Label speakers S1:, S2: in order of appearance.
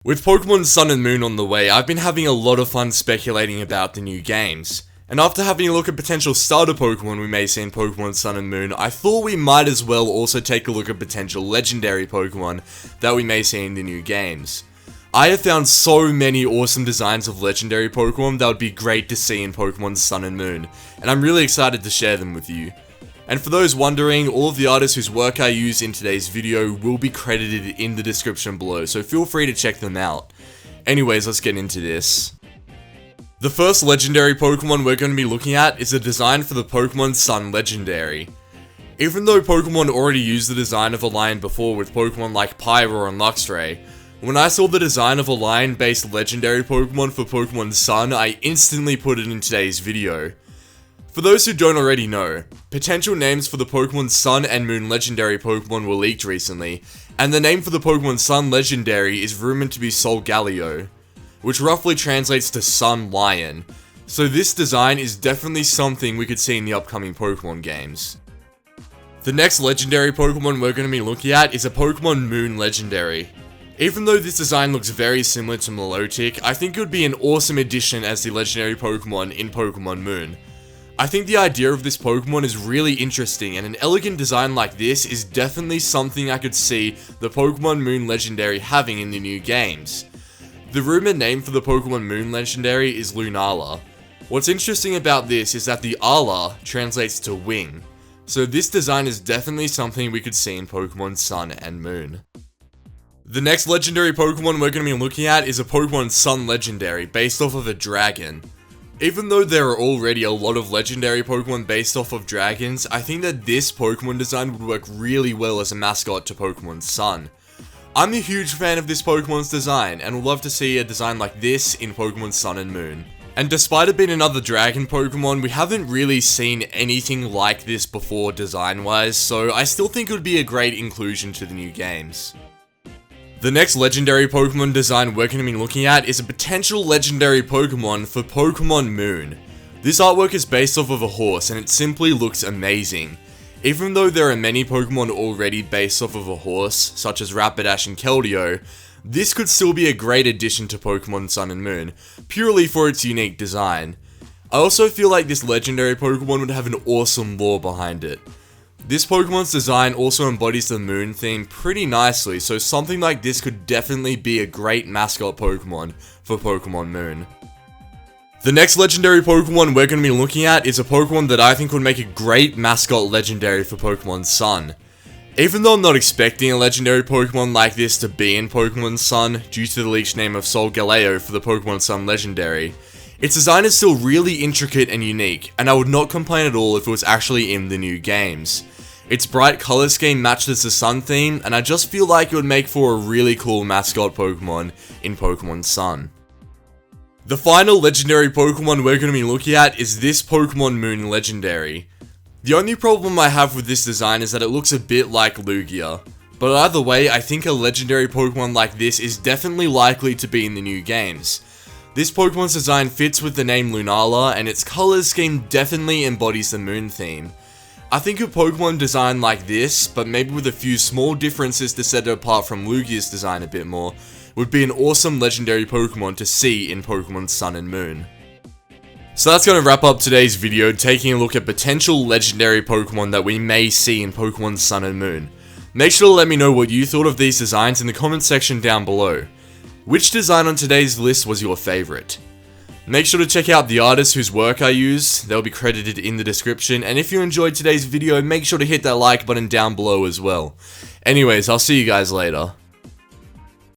S1: With Pokemon Sun and Moon on the way, I've been having a lot of fun speculating about the new games. And after having a look at potential starter Pokemon we may see in Pokemon Sun and Moon, I thought we might as well also take a look at potential legendary Pokemon that we may see in the new games. I have found so many awesome designs of legendary Pokemon that would be great to see in Pokemon Sun and Moon, and I'm really excited to share them with you. And for those wondering, all of the artists whose work I use in today's video will be credited in the description below, so feel free to check them out. Anyways, let's get into this. The first legendary Pokemon we're going to be looking at is a design for the Pokemon Sun Legendary. Even though Pokemon already used the design of a lion before with Pokemon like Pyro and Luxray, when I saw the design of a lion-based legendary Pokemon for Pokemon Sun, I instantly put it in today's video. For those who don't already know, potential names for the Pokemon Sun and Moon legendary Pokemon were leaked recently, and the name for the Pokemon Sun legendary is rumored to be Solgaleo, which roughly translates to Sun Lion, so this design is definitely something we could see in the upcoming Pokemon games. The next legendary Pokemon we're going to be looking at is a Pokemon Moon legendary. Even though this design looks very similar to Milotic, I think it would be an awesome addition as the legendary Pokemon in Pokemon Moon. I think the idea of this Pokemon is really interesting, and an elegant design like this is definitely something I could see the Pokemon Moon Legendary having in the new games. The rumored name for the Pokemon Moon Legendary is Lunala. What's interesting about this is that the Ala translates to wing, so this design is definitely something we could see in Pokemon Sun and Moon. The next legendary Pokemon we're going to be looking at is a Pokemon Sun Legendary based off of a dragon. Even though there are already a lot of legendary Pokemon based off of dragons, I think that this Pokemon design would work really well as a mascot to Pokemon Sun. I'm a huge fan of this Pokemon's design, and would love to see a design like this in Pokemon Sun and Moon. And despite it being another dragon Pokemon, we haven't really seen anything like this before design-wise, so I still think it would be a great inclusion to the new games. The next legendary Pokemon design we're going to be looking at is a potential legendary Pokemon for Pokemon Moon. This artwork is based off of a horse and it simply looks amazing. Even though there are many Pokemon already based off of a horse, such as Rapidash and Keldeo, this could still be a great addition to Pokemon Sun and Moon, purely for its unique design. I also feel like this legendary Pokemon would have an awesome lore behind it. This Pokemon's design also embodies the Moon theme pretty nicely, so something like this could definitely be a great mascot Pokemon for Pokemon Moon. The next legendary Pokemon we're going to be looking at is a Pokemon that I think would make a great mascot legendary for Pokemon Sun. Even though I'm not expecting a legendary Pokemon like this to be in Pokemon Sun, due to the leaked name of Solgaleo for the Pokemon Sun legendary, its design is still really intricate and unique, and I would not complain at all if it was actually in the new games. Its bright color scheme matches the Sun theme, and I just feel like it would make for a really cool mascot Pokemon in Pokemon Sun. The final legendary Pokemon we're going to be looking at is this Pokemon Moon Legendary. The only problem I have with this design is that it looks a bit like Lugia. But either way, I think a legendary Pokemon like this is definitely likely to be in the new games. This Pokemon's design fits with the name Lunala, and its color scheme definitely embodies the Moon theme. I think a Pokemon design like this, but maybe with a few small differences to set it apart from Lugia's design a bit more, would be an awesome legendary Pokemon to see in Pokemon Sun and Moon. So that's going to wrap up today's video, taking a look at potential legendary Pokemon that we may see in Pokemon Sun and Moon. Make sure to let me know what you thought of these designs in the comment section down below. Which design on today's list was your favourite? Make sure to check out the artists whose work I use, they'll be credited in the description, and if you enjoyed today's video, make sure to hit that like button down below as well. Anyways, I'll see you guys later.